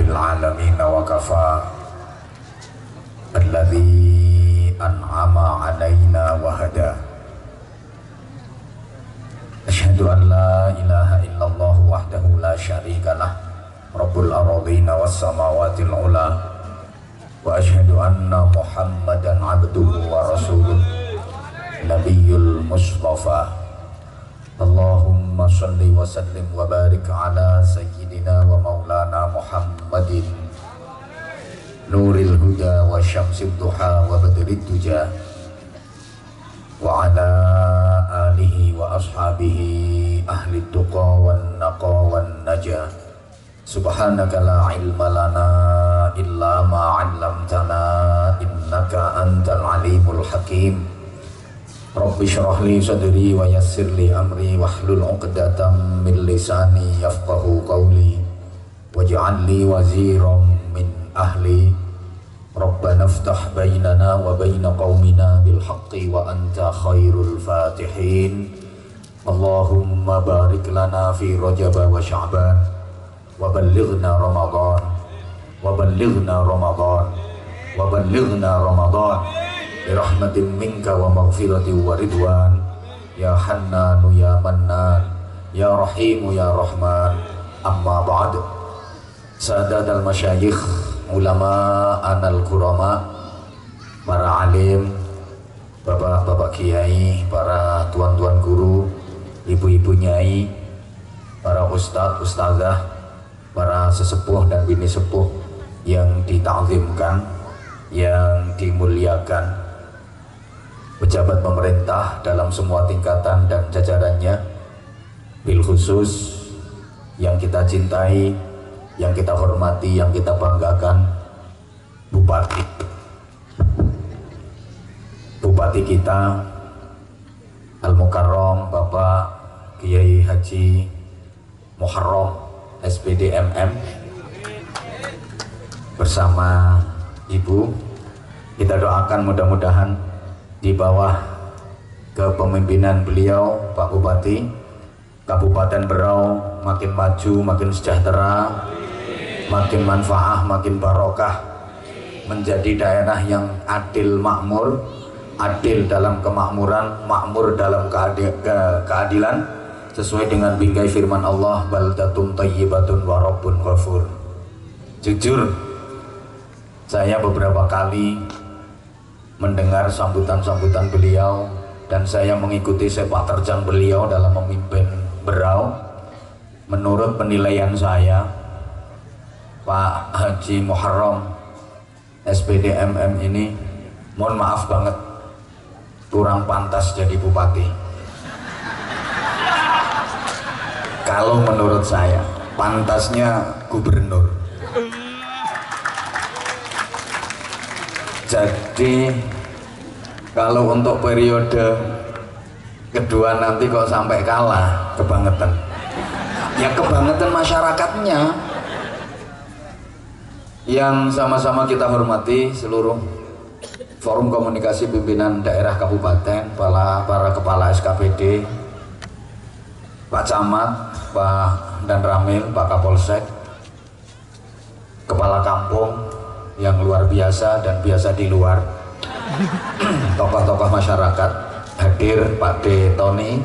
rabbil alamin wa kafa alladzi an'ama alaina wa hada. Asyhadu an la ilaha illallah wahdahu la syarikalah rabbul ardhina was samawatil ula wa asyhadu anna muhammadan abduhu wa rasuluh nabiyul mustafa. Allahumma salli wa sallim wa barik ala sayyidina wa maulana muhammadin nuril huda wa syamsid duha wa badrid tuja wa ala alihi wa ashabihi ahli tuqa wan naqa wan najah. Subhanaka la ilma lana illa ma 'allamtana innaka antal alimul hakim. Rabbi shrah li sadri wa yassir li amri wahlul 'uqdatam min lisani yafqahu qawli waj'al li waziran min ahli. Rabbana iftah bainana wa baina qaumina bil haqqi wa anta khairul fatihin. Allahumma barik lana fi Rajab wa Sya'ban wa ballighna Ramadan wa ballighna Ramadan wa ballighna Ramadan bi rahmatin minka wa maghfiratin wa ridwan ya Hannanu ya Mannan ya Rahimu ya Rahman. Amma ba'd. Sadatul masyayikh, ulama anal kurama, para alim, bapak-bapak kiai, para tuan-tuan guru, ibu-ibu nyai, para ustadz, ustazah, para sesepuh dan bini sepuh yang ditakzimkan, yang dimuliakan, pejabat pemerintah dalam semua tingkatan dan jajarannya, bil khusus yang kita cintai, yang kita hormati, yang kita banggakan, Bupati kita Al-Mukarram Bapak Kiai Haji Muharram SPD MM bersama Ibu. Kita doakan mudah-mudahan di bawah kepemimpinan beliau Pak Bupati, Kabupaten Berau makin maju, makin sejahtera, makin manfaah, makin barokah, menjadi daerah yang adil makmur, adil dalam kemakmuran, makmur dalam keadilan, sesuai dengan bingkai firman Allah, baldatun thayyibatun wa rabbun ghafur. Jujur, saya beberapa kali mendengar sambutan-sambutan beliau dan saya mengikuti sepak terjang beliau dalam memimpin Berau. Menurut penilaian saya, Pak Haji Muharram SPD MM ini, mohon maaf banget, kurang pantas jadi bupati. Kalau menurut saya, pantasnya gubernur. Jadi kalau untuk periode kedua nanti kok sampai kalah, kebangetan. Ya kebangetan masyarakatnya. Yang sama-sama kita hormati seluruh forum komunikasi pimpinan daerah kabupaten, para kepala SKPD, Pak Camat, Pak Dan Ramil, Pak Kapolsek, kepala kampung yang luar biasa dan biasa di luar, tokoh-tokoh masyarakat hadir, Pak D Tony,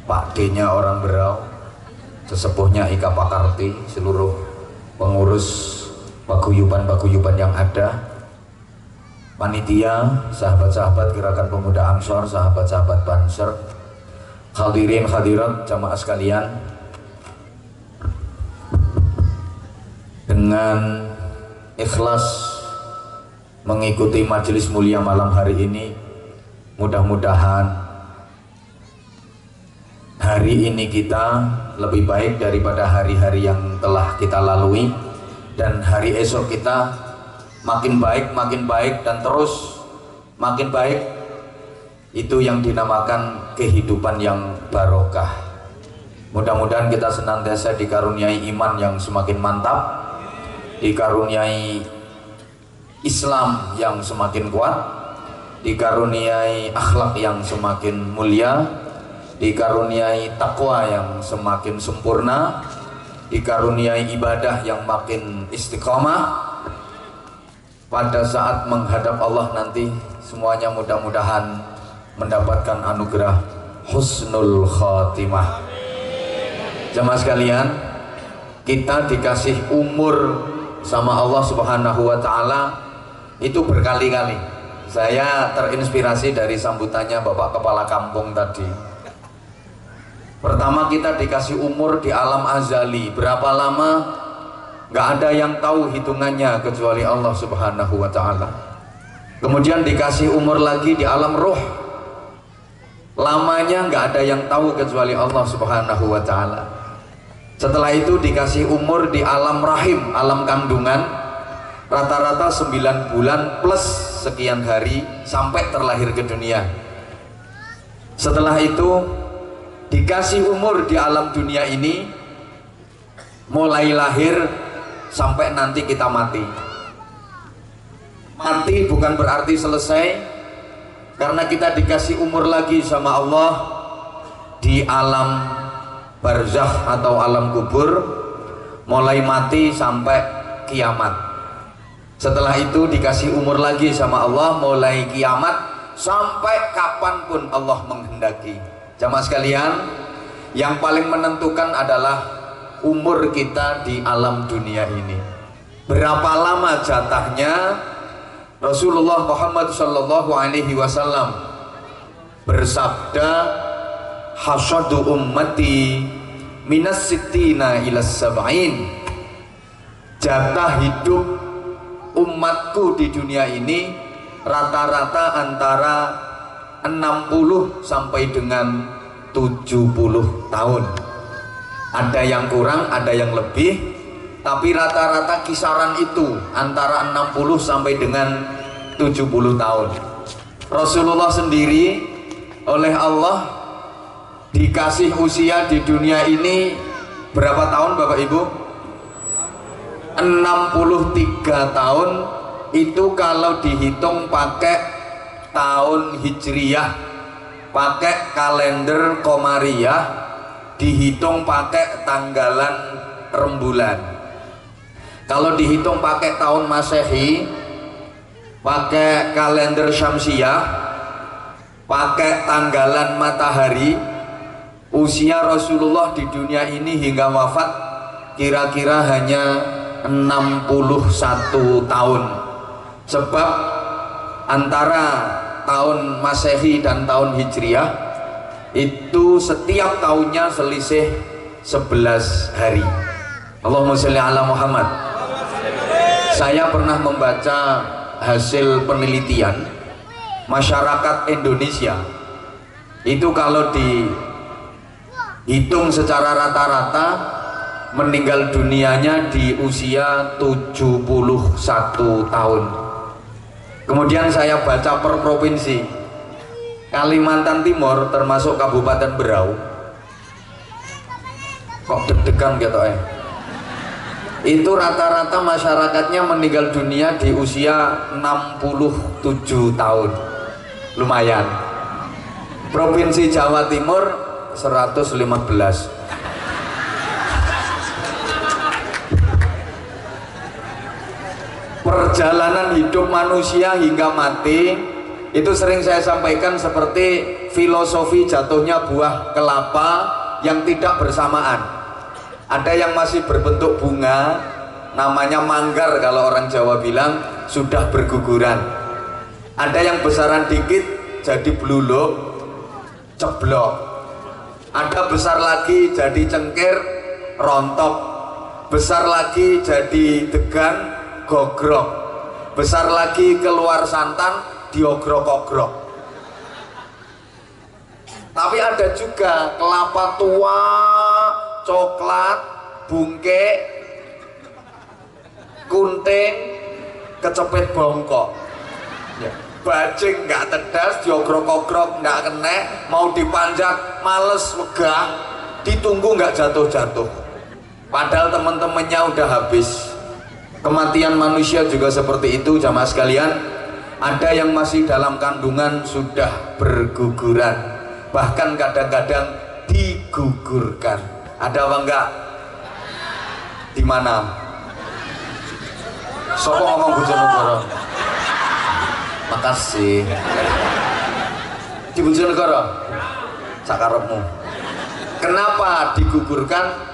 Pak D-nya orang Berau, sesepuhnya Ika Pakarti, seluruh pengurus paguyuban yang ada, panitia, sahabat-sahabat Gerakan Pemuda Ansor, sahabat-sahabat Banser, hadirin hadirat jamaah sekalian. Dengan ikhlas mengikuti majelis mulia malam hari ini, mudah-mudahan hari ini kita lebih baik daripada hari-hari yang telah kita lalui, dan hari esok kita makin baik dan terus makin baik. Itu yang dinamakan kehidupan yang barokah. Mudah-mudahan kita senantiasa dikaruniai iman yang semakin mantap, dikaruniai Islam yang semakin kuat, dikaruniai akhlak yang semakin mulia, dikaruniai takwa yang semakin sempurna, dikaruniai ibadah yang makin istiqomah. Pada saat menghadap Allah nanti semuanya mudah-mudahan mendapatkan anugerah husnul khatimah. Jemaah sekalian, kita dikasih umur sama Allah Subhanahu wa taala itu berkali-kali. Saya terinspirasi dari sambutannya Bapak Kepala Kampung tadi. Pertama, kita dikasih umur di alam azali. Berapa lama? Gak ada yang tahu hitungannya kecuali Allah Subhanahu wa taala. Kemudian dikasih umur lagi di alam roh. Lamanya gak ada yang tahu kecuali Allah Subhanahu wa taala. Setelah itu dikasih umur di alam rahim, alam kandungan, rata-rata 9 bulan plus sekian hari sampai terlahir ke dunia. Setelah itu dikasih umur di alam dunia ini, mulai lahir sampai nanti kita mati. Mati bukan berarti selesai, karena kita dikasih umur lagi sama Allah di alam barzakh atau alam kubur, mulai mati sampai kiamat. Setelah itu dikasih umur lagi sama Allah mulai kiamat sampai kapanpun Allah menghendaki. Jamaah sekalian, yang paling menentukan adalah umur kita di alam dunia ini. Berapa lama jatahnya? Rasulullah Muhammad sallallahu alaihi wasallam bersabda, hasadu ummati minas sittina ilas sab'in. Jatah hidup umatku di dunia ini rata-rata antara 60 sampai dengan 70 tahun. Ada yang kurang, ada yang lebih, tapi rata-rata kisaran itu antara 60 sampai dengan 70 tahun. Rasulullah sendiri oleh Allah dikasih usia di dunia ini berapa tahun Bapak Ibu? 63 tahun. Itu kalau dihitung pakai tahun hijriyah, pakai kalender komariah, dihitung pakai tanggalan rembulan. Kalau dihitung pakai tahun masehi, pakai kalender syamsiah, pakai tanggalan matahari, usia Rasulullah di dunia ini hingga wafat kira-kira hanya 61 tahun. Sebab antara tahun masehi dan tahun hijriah itu setiap tahunnya selisih 11 hari. Allahumma sholli ala Muhammad. Saya pernah membaca hasil penelitian masyarakat Indonesia itu kalau dihitung secara rata-rata meninggal dunianya di usia 71 tahun. Kemudian saya baca per provinsi. Kalimantan Timur termasuk Kabupaten Berau. Kok deg-degan gitu itu rata-rata masyarakatnya meninggal dunia di usia 67 tahun. Lumayan. Provinsi Jawa Timur 115. Perjalanan hidup manusia hingga mati itu sering saya sampaikan seperti filosofi jatuhnya buah kelapa yang tidak bersamaan. Ada yang masih berbentuk bunga, namanya manggar kalau orang Jawa bilang, sudah berguguran. Ada yang besaran dikit jadi bluluk, ceblok. Ada besar lagi jadi cengkir, rontok. Besar lagi jadi degan, gogrok. Besar lagi keluar santan, diogrok-ogrok. Tapi ada juga kelapa tua, coklat, bungke, kunting, kecepet bongkok. Ya. Bajing nggak tedas, diogrok-ogrok nggak kena, mau dipanjat males, wegah, ditunggu nggak jatuh-jatuh. Padahal teman-temannya udah habis. Kematian manusia juga seperti itu, jamaah sekalian. Ada yang masih dalam kandungan sudah berguguran, bahkan kadang-kadang digugurkan. Ada apa enggak? Di mana? Sopo ngomong Bojonegoro? Makasih. Di Bojonegoro? Sakarepmu. Kenapa digugurkan?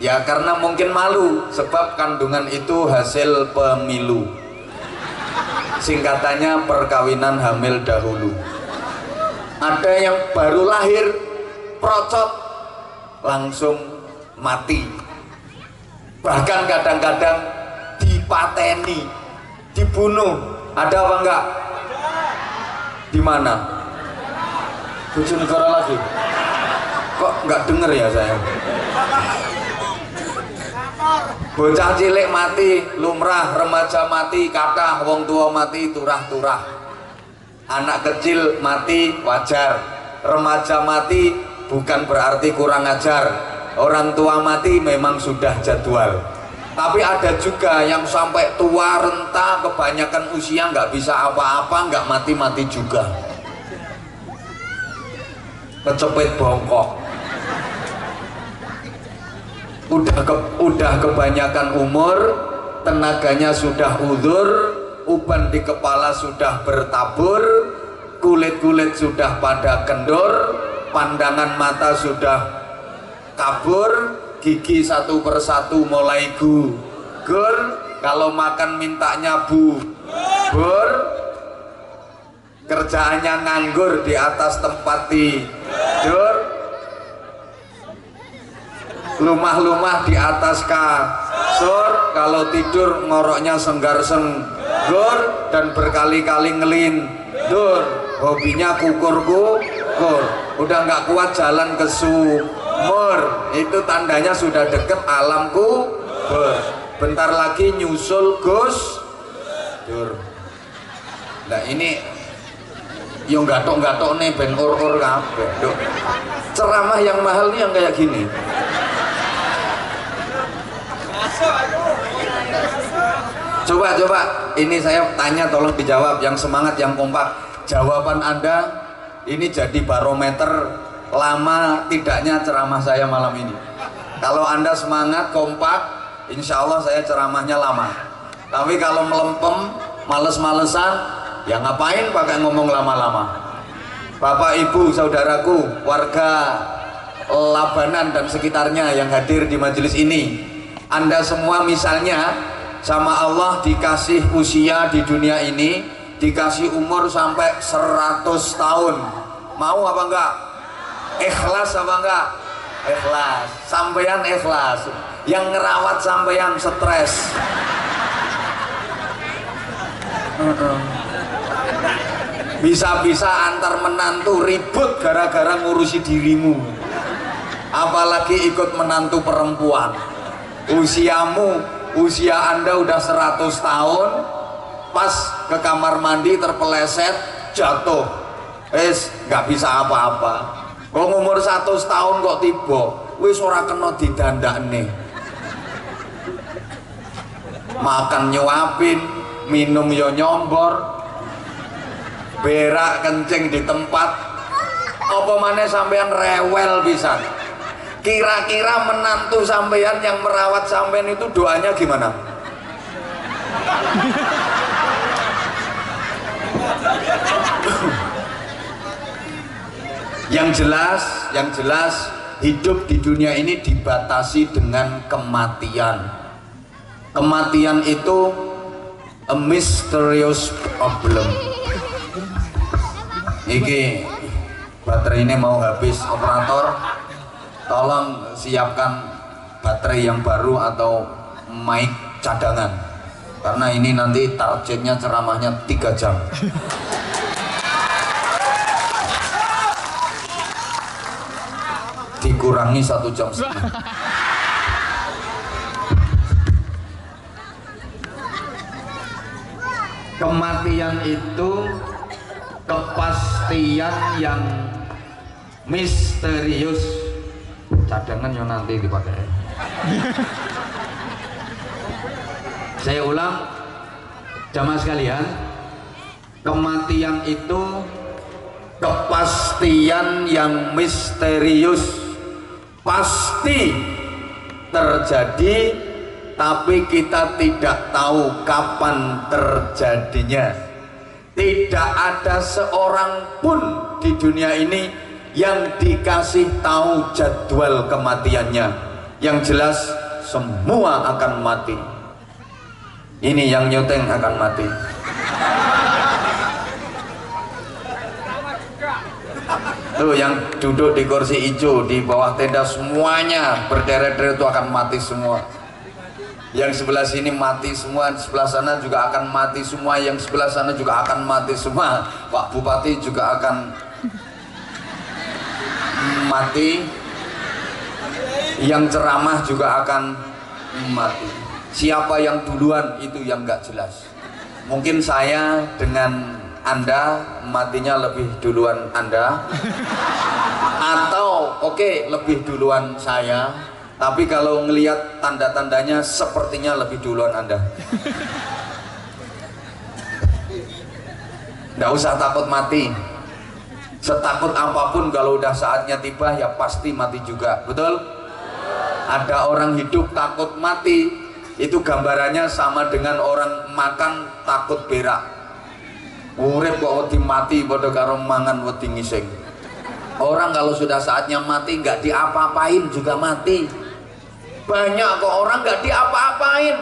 Ya karena mungkin malu, sebab kandungan itu hasil pemilu. Singkatannya perkawinan hamil dahulu. Ada yang baru lahir procot langsung mati, bahkan kadang-kadang dipateni, dibunuh. Ada apa enggak? Di mana? Bojonegoro lagi? Kok enggak denger ya saya? Bocah cilik mati lumrah, remaja mati kathah, wong tua mati turah-turah. Anak kecil mati wajar, remaja mati bukan berarti kurang ajar, orang tua mati memang sudah jadwal. Tapi ada juga yang sampai tua renta, kebanyakan usia nggak bisa apa-apa, nggak mati-mati juga, kecepet bongkok. Udah kebanyakan umur, tenaganya sudah udur, uban di kepala sudah bertabur, kulit-kulit sudah pada kendur, pandangan mata sudah kabur, gigi satu persatu mulai gugur, kalau makan mintanya bubur, kerjaannya nganggur di atas tempat tidur, lumah-lumah di atas kasur, kalau tidur ngoroknya senggar-senggur dan berkali-kali ngelindur, hobinya kukur-kukur, udah nggak kuat jalan ke sumur, itu tandanya sudah deket alam kubur, bentar lagi nyusul Gus Dur. Nah ini yang gatok-gatok nih ben ur-ur kabeh. Ceramah yang mahal nih yang kayak gini. Coba ini saya tanya, tolong dijawab, yang semangat, yang kompak. Jawaban Anda ini jadi barometer lama tidaknya ceramah saya malam ini. Kalau Anda semangat, kompak, insya Allah saya ceramahnya lama. Tapi kalau melempem, males-malesan, ya ngapain pakai ngomong lama-lama. Bapak, Ibu, saudaraku, warga Labanan dan sekitarnya yang hadir di majelis ini, Anda semua misalnya sama Allah dikasih usia di dunia ini, dikasih umur sampai 100 tahun, mau apa enggak? Ikhlas apa enggak? Ikhlas. Sampeyan ikhlas, yang ngerawat sampeyan stres. Bisa-bisa antar menantu ribut gara-gara ngurusi dirimu, apalagi ikut menantu perempuan. Usia Anda udah 100 tahun, pas ke kamar mandi terpeleset jatuh, nggak bisa apa-apa. Kok umur 100 tahun kok tiba wis ora kena didandakne, makan nyuapin, minum yo nyombor, berak kencing di tempat, apa maneh sampean rewel pisan. Kira-kira menantu sampean yang merawat sampean itu doanya gimana? Yang jelas hidup di dunia ini dibatasi dengan kematian. Kematian itu a mysterious problem. Iki baterai ini mau habis, operator tolong siapkan baterai yang baru atau mic cadangan, karena ini nanti targetnya ceramahnya 3 jam. Dikurangi 1 jam setengah. Kematian itu kepastian yang misterius. Cadangan yang nanti dipakai. Saya ulang, jamaah sekalian, kematian itu kepastian yang misterius, pasti terjadi tapi kita tidak tahu kapan terjadinya. Tidak ada seorang pun di dunia ini yang dikasih tahu jadwal kematiannya. Yang jelas semua akan mati. Ini yang nyuteng akan mati. Tuh yang duduk di kursi hijau di bawah tenda semuanya berderet-deret itu akan mati semua. Yang sebelah sini mati semua, sebelah sana juga akan mati semua, yang sebelah sana juga akan mati semua. Pak Bupati juga akan mati, yang ceramah juga akan mati. Siapa yang duluan itu yang nggak jelas. Mungkin saya dengan Anda matinya lebih duluan Anda, atau oke, lebih duluan saya. Tapi kalau ngelihat tanda-tandanya sepertinya lebih duluan Anda. Nggak usah takut mati. Setakut apapun kalau udah saatnya tiba ya pasti mati juga. Betul? Ada orang hidup takut mati, itu gambarannya sama dengan orang makan takut berak. Urip kok wedi mati padha karo mangan wedi ngising. Orang kalau sudah saatnya mati nggak diapa-apain juga mati. Banyak kok orang nggak diapa-apain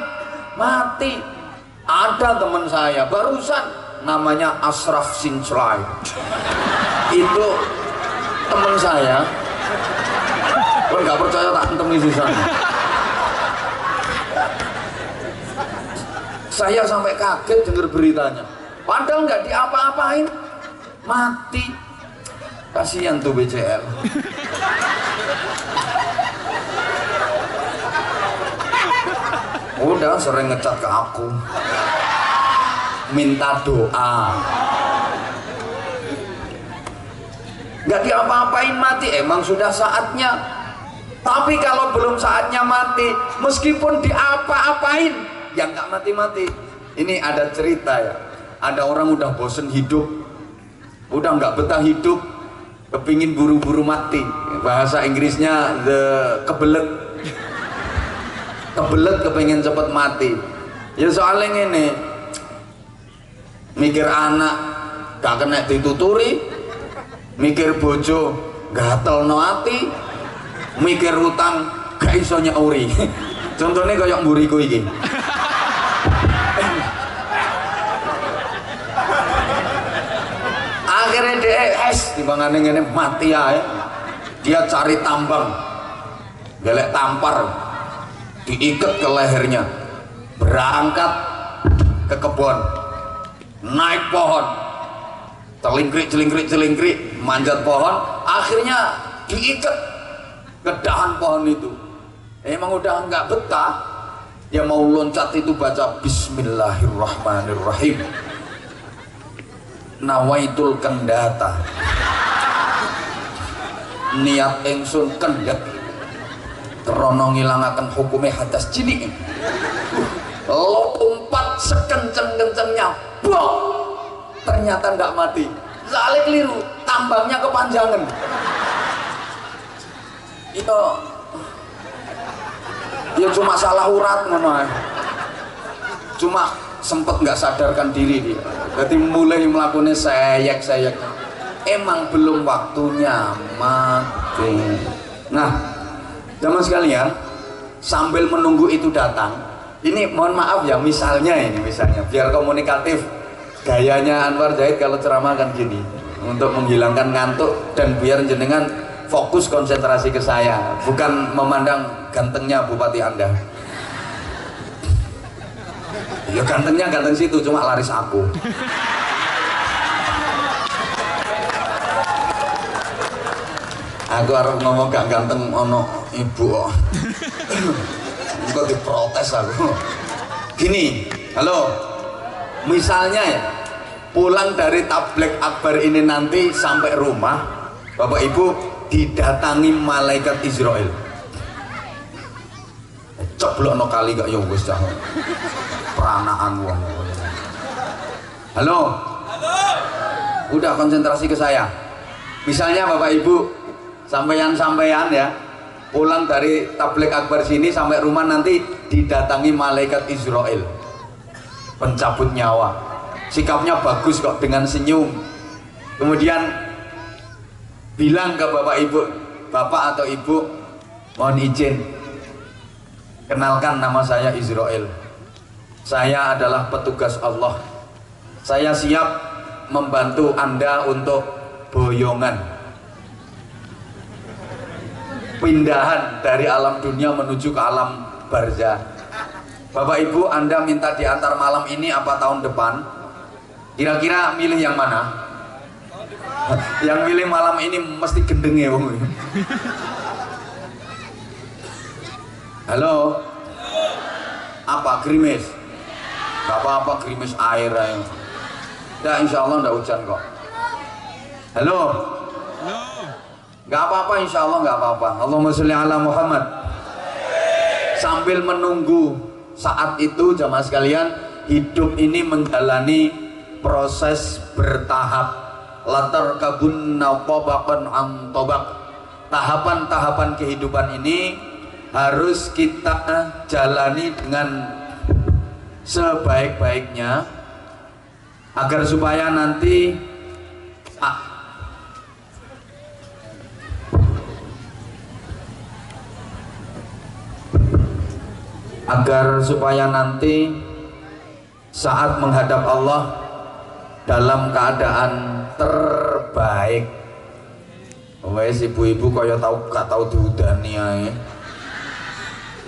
mati. Ada teman saya barusan namanya Ashraf Sinclay, itu teman saya. Kalau nggak percaya tak temen di sana. Saya sampai kaget dengar beritanya, padahal nggak diapa-apain mati. Kasihan tuh BCL. Udah sering ngecat ke aku, minta doa. Nggak diapa-apain mati, emang sudah saatnya. Tapi kalau belum saatnya mati, meskipun diapa-apain, ya nggak mati-mati. Ini ada cerita ya, ada orang udah bosen hidup, udah nggak betah hidup, kepingin buru-buru mati. Bahasa Inggrisnya kebelet kepengen cepet mati. Ya soalnya ini mikir anak gak kena dituturi, mikir bojo gatel no ati, mikir utang gak iso nyauri. Contohnya kayak mburiku iki. Akhirnya dia timbangane ngene mati ae. Dia cari tambang, gelek tampar, diikat ke lehernya, berangkat ke kebun, naik pohon, celingkrik, manjat pohon, akhirnya diikat ke dahan pohon itu. Emang udah nggak betah, dia mau loncat itu baca Bismillahirrahmanirrahim, nawaitul kendata, niat ingsun kendhet krono ngilangaken hukume hadas cilik. Lompat sekenceng-kencengnya, bong, ternyata nggak mati. Soalnya keliru, tambangnya kepanjangan. Itu ya cuma salah urat ngono. Cuma sempet nggak sadarkan diri dia. Jadi mulai melakukannya sayek. Emang belum waktunya mati. Nah, teman sekalian, sambil menunggu itu datang, ini mohon maaf ya, misalnya biar komunikatif, gayanya Anwar Zahid kalau ceramah kan gini, untuk menghilangkan ngantuk dan biar jenengan fokus konsentrasi ke saya, bukan memandang gantengnya bupati Anda. Ya gantengnya ganteng situ, cuma laris aku. Aku harus ngomong gak ganteng ono ibu kok diprotes aku. Gini, halo, misalnya ya pulang dari tabligh akbar ini nanti sampai rumah Bapak Ibu didatangi malaikat Israel. Ceblokno kali gak ya wis cah. Peranaan wong. Halo. Udah konsentrasi ke saya. Misalnya Bapak Ibu sampeyan ya pulang dari tabligh akbar sini sampai rumah nanti didatangi malaikat Israel, pencabut nyawa. Sikapnya bagus kok, dengan senyum. Kemudian bilang ke bapak ibu, bapak atau ibu, mohon izin, kenalkan nama saya Israel. Saya adalah petugas Allah. Saya siap membantu Anda untuk boyongan, pindahan dari alam dunia menuju ke alam barzah. Bapak Ibu, Anda minta diantar malam ini apa tahun depan? Kira-kira milih yang mana? Yang milih malam ini mesti gendeng ya, Bung. Halo? Apa, gerimis? Gak apa-apa, gerimis air aja. Ya insya Allah nggak hujan kok. Halo? Gak apa-apa, insya Allah gak apa-apa. Allahumma sholli ala Muhammad. Sambil menunggu saat itu, jamaah sekalian, hidup ini menjalani proses bertahap. Latar kabun naubaqan an tobak. Tahapan-tahapan kehidupan ini harus kita jalani dengan sebaik-baiknya agar supaya nanti saat menghadap Allah dalam keadaan terbaik. Wes ibu-ibu kaya gak tau diudani ae.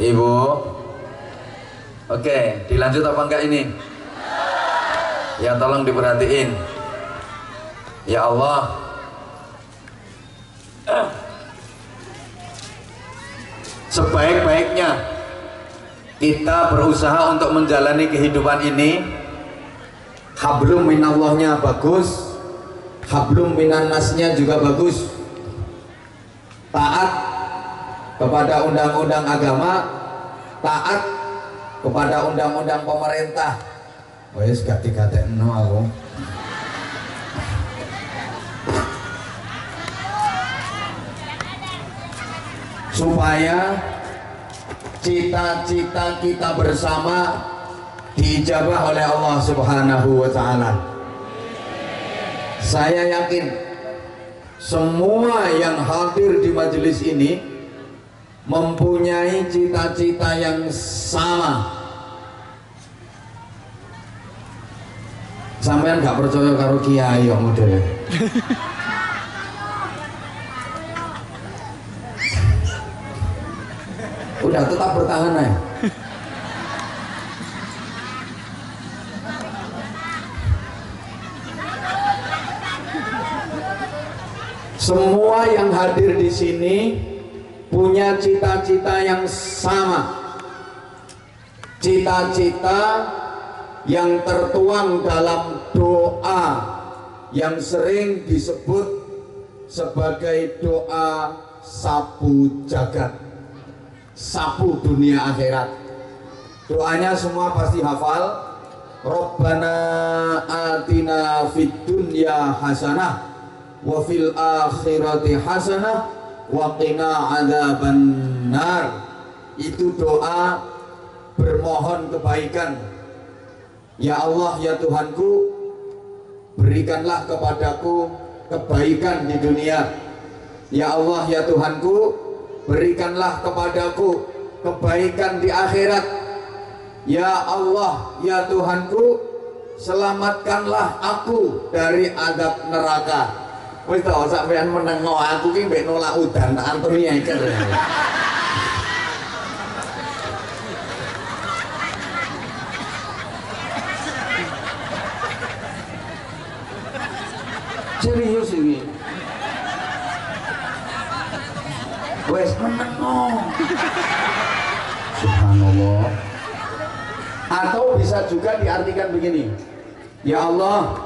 Ibu. Oke, dilanjut apa enggak ini? Ya tolong diperhatiin. Ya Allah. Sebaik-baiknya kita berusaha untuk menjalani kehidupan ini. Hablum minallahnya bagus, hablum minannasnya juga bagus. Taat kepada undang-undang agama, taat kepada undang-undang pemerintah. Wes gak digatekno aku. Supaya cita-cita kita bersama diijabah oleh Allah Subhanahu wa Ta'ala. Saya yakin semua yang hadir di majelis ini mempunyai cita-cita yang sama. Sampean gak percaya karo kiai kok modelnya. Udah tetap bertahan aja. Semua yang hadir di sini punya cita-cita yang sama. Cita-cita yang tertuang dalam doa yang sering disebut sebagai doa sapu jagat, sapu dunia akhirat. Doanya semua pasti hafal. Rabbana atina fid dunya hasanah wa fil akhirati hasanah wa qina adzabannar. Itu doa bermohon kebaikan. Ya Allah, ya Tuhanku, berikanlah kepadaku kebaikan di dunia. Ya Allah, ya Tuhanku, berikanlah kepadaku kebaikan di akhirat. Ya Allah, ya Tuhanku, selamatkanlah aku dari adab neraka. Wis tau sampean menengo aku ki mbek nolak udan tak anturi iker. Serius ini. Wes menengo. Subhanallah. Atau bisa juga diartikan begini. Ya Allah,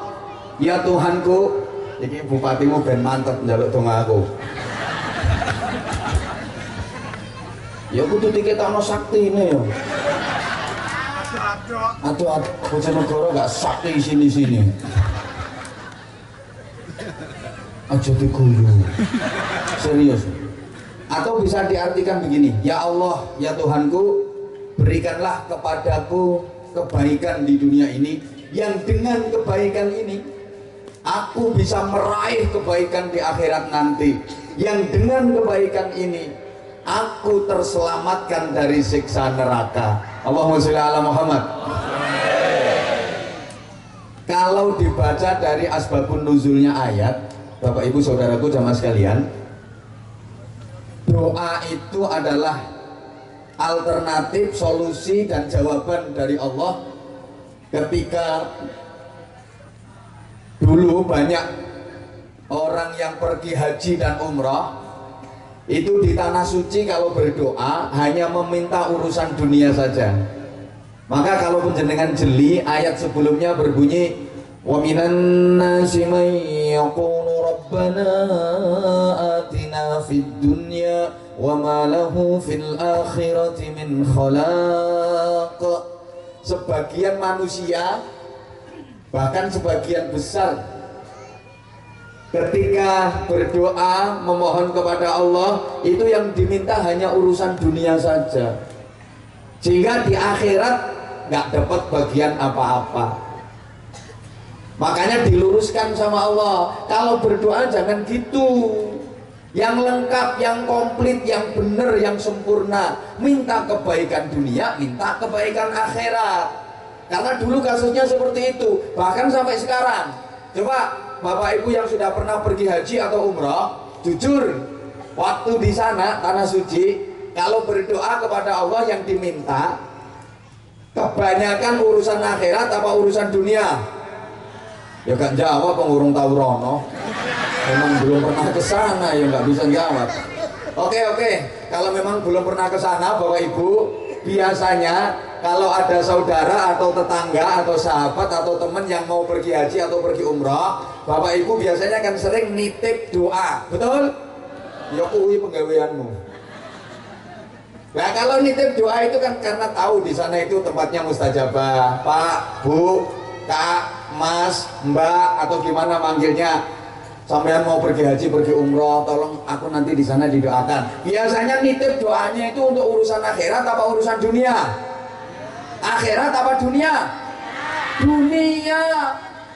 ya Tuhanku, iki bupatimu ben mantep njaluk donga aku. Ya kudu diketokno sakti ini ya. Aduh, Bojonegoro gak sakti sini-sini. Aja diguyu. Serius. Atau bisa diartikan begini, ya Allah, ya Tuhanku, berikanlah kepadaku kebaikan di dunia ini, yang dengan kebaikan ini aku bisa meraih kebaikan di akhirat nanti, yang dengan kebaikan ini aku terselamatkan dari siksa neraka. Allahumma sholli ala Muhammad. Kalau dibaca dari asbabun nuzulnya ayat, Bapak Ibu Saudaraku jamaah sekalian, doa itu adalah alternatif, solusi dan jawaban dari Allah ketika dulu banyak orang yang pergi haji dan umrah itu di tanah suci kalau berdoa hanya meminta urusan dunia saja. Maka kalau penjenengan jeli, ayat sebelumnya berbunyi wa minan nasi may yaqulu rabbana atina fid dunya wa ma lahu fil akhirati min khalaq. Sebagian manusia, bahkan sebagian besar, ketika berdoa memohon kepada Allah itu yang diminta hanya urusan dunia saja, sehingga di akhirat nggak dapat bagian apa-apa. Makanya diluruskan sama Allah, kalau berdoa jangan gitu, yang lengkap, yang komplit, yang benar, yang sempurna. Minta kebaikan dunia, minta kebaikan akhirat. Karena dulu kasusnya seperti itu, bahkan sampai sekarang. Coba Bapak Ibu yang sudah pernah pergi haji atau umrah, jujur, waktu di sana tanah suci, kalau berdoa kepada Allah yang diminta kebanyakan urusan akhirat apa urusan dunia? Ya gak jawab, pengurung tahu rono. Memang belum pernah ke sana, ya nggak bisa jawab. Oke, kalau memang belum pernah ke sana Bapak Ibu, biasanya kalau ada saudara atau tetangga atau sahabat atau teman yang mau pergi haji atau pergi umrah, Bapak Ibu biasanya kan sering nitip doa, betul? Ya kuwi penggaweanmu. Nah kalau nitip doa itu kan karena tahu di sana itu tempatnya mustajabah. Pak, Bu, Kak, Mas, Mbak atau gimana manggilnya, sampean mau pergi haji, pergi umroh, tolong aku nanti di sana didoakan. Biasanya nitip doanya itu untuk urusan akhirat apa urusan dunia? Akhirat apa dunia? Dunia.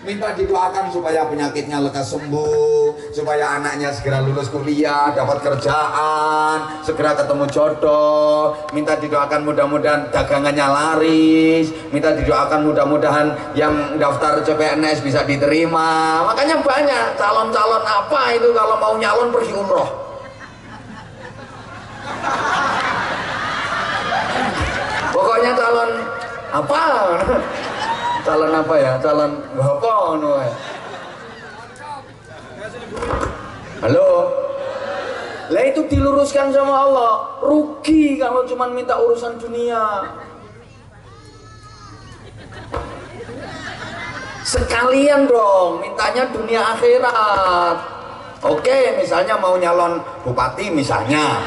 Minta didoakan supaya penyakitnya lekas sembuh, supaya anaknya segera lulus kuliah, dapat kerjaan, segera ketemu jodoh. Minta didoakan mudah-mudahan dagangannya laris. Minta didoakan mudah-mudahan yang daftar CPNS bisa diterima. Makanya banyak calon-calon apa itu kalau mau nyalon pergi umroh. Pokoknya calon apa? Calon apa ya? Calon apa no? Halo? Lah itu diluruskan sama Allah. Rugi kalau cuma minta urusan dunia. Sekalian dong mintanya dunia akhirat. Oke, misalnya mau nyalon bupati misalnya,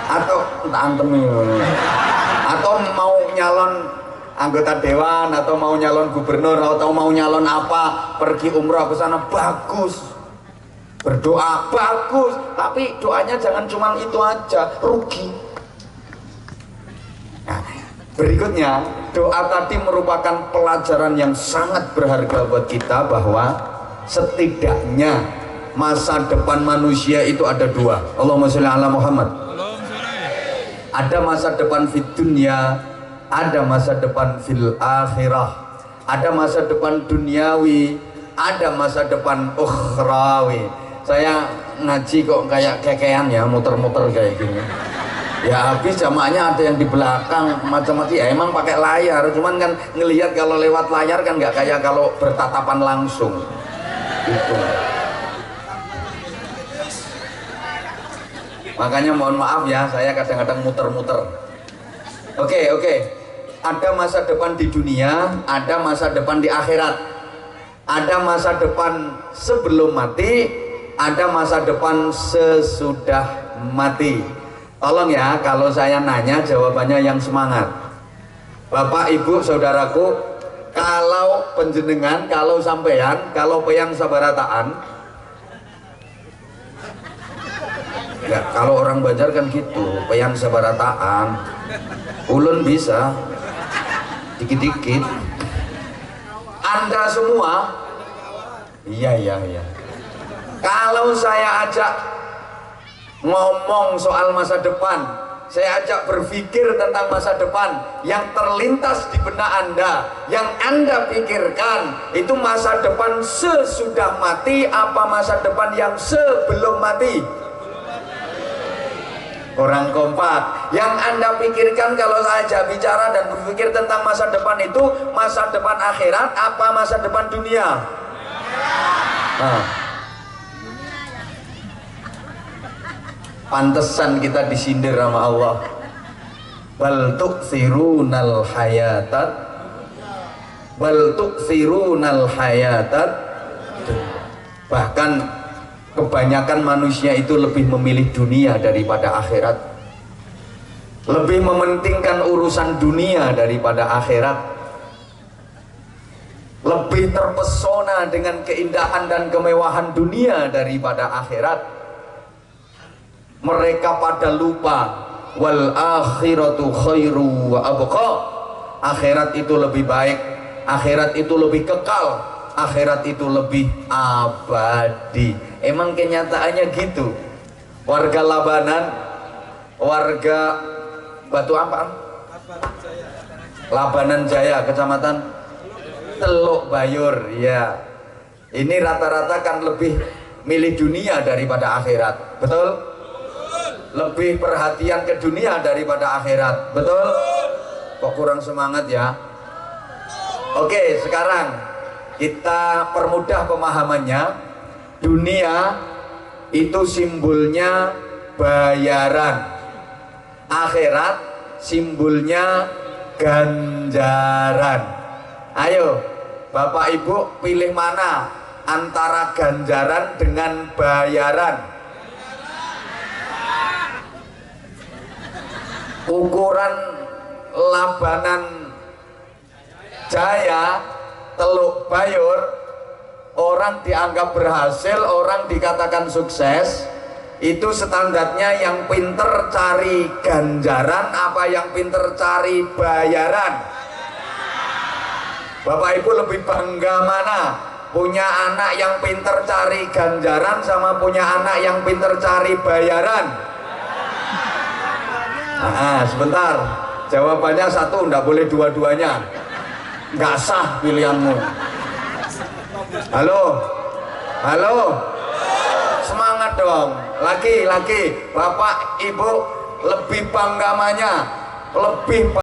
atau atau mau nyalon anggota dewan, atau mau nyalon gubernur, atau mau nyalon apa, pergi umrah ke sana, bagus, berdoa bagus, tapi doanya jangan cuma itu aja, rugi. Nah, berikutnya doa tadi merupakan pelajaran yang sangat berharga buat kita, bahwa setidaknya masa depan manusia itu ada dua. Allahumma sholli ala Muhammad. Ada masa depan fid dunya, ada masa depan fil akhirah. Ada masa depan duniawi, ada masa depan ukhrawi. Saya ngaji kok kayak kekean ya, muter-muter kayak gini. Ya habis jamaahnya ada yang di belakang macam-macam, ya emang pakai layar, cuman kan ngelihat kalau lewat layar kan nggak kayak kalau bertatapan langsung gitu. Makanya mohon maaf ya, saya kadang-kadang muter-muter. Oke. Ada masa depan di dunia, ada masa depan di akhirat. Ada masa depan sebelum mati, ada masa depan sesudah mati. Tolong ya, kalau saya nanya jawabannya yang semangat. Bapak, Ibu, Saudaraku, kalau penjenengan, kalau sampean, kalau peyang sabarataan, Ya, kalau orang Banjar kan gitu, peyang sabarataan. Ulun bisa dikit-dikit. Anda semua, iya. Kalau saya ajak ngomong soal masa depan, saya ajak berpikir tentang masa depan, yang terlintas di benak Anda, yang Anda pikirkan itu masa depan sesudah mati apa masa depan yang sebelum mati? Orang kompak. Yang Anda pikirkan kalau saya ajak bicara dan berpikir tentang masa depan itu masa depan akhirat apa masa depan dunia? Nah, pantesan kita disindir sama Allah. Bal tu'thirunal hayatat, bal tu'thirunal hayatat. Bahkan kebanyakan manusia itu lebih memilih dunia daripada akhirat, lebih mementingkan urusan dunia daripada akhirat, lebih terpesona dengan keindahan dan kemewahan dunia daripada akhirat. Mereka pada lupa wal akhiratu khairu wa abqa. Akhirat itu lebih baik, akhirat itu lebih kekal, akhirat itu lebih abadi. Emang kenyataannya gitu. Warga Labanan, warga Batu Ampang, Labanan Jaya, kecamatan Teluk Bayur, ya. Ini rata-rata kan lebih milih dunia daripada akhirat, betul? Lebih perhatian ke dunia daripada akhirat, betul? Kok kurang semangat ya? Oke, sekarang kita permudah pemahamannya. Dunia itu simbolnya bayaran, akhirat simbolnya ganjaran. Ayo Bapak Ibu pilih mana antara ganjaran dengan bayaran? Ukuran Labanan Jaya, Teluk Bayur, orang dianggap berhasil, orang dikatakan sukses, itu standarnya yang pinter cari ganjaran apa yang pinter cari bayaran? Bapak Ibu lebih bangga mana? Punya anak yang pinter cari ganjaran sama punya anak yang pinter cari bayaran? Nah, sebentar, jawabannya satu, nggak boleh dua-duanya, nggak sah pilihanmu. Halo, semangat dong, lagi, Bapak Ibu lebih bangga mana? Lebih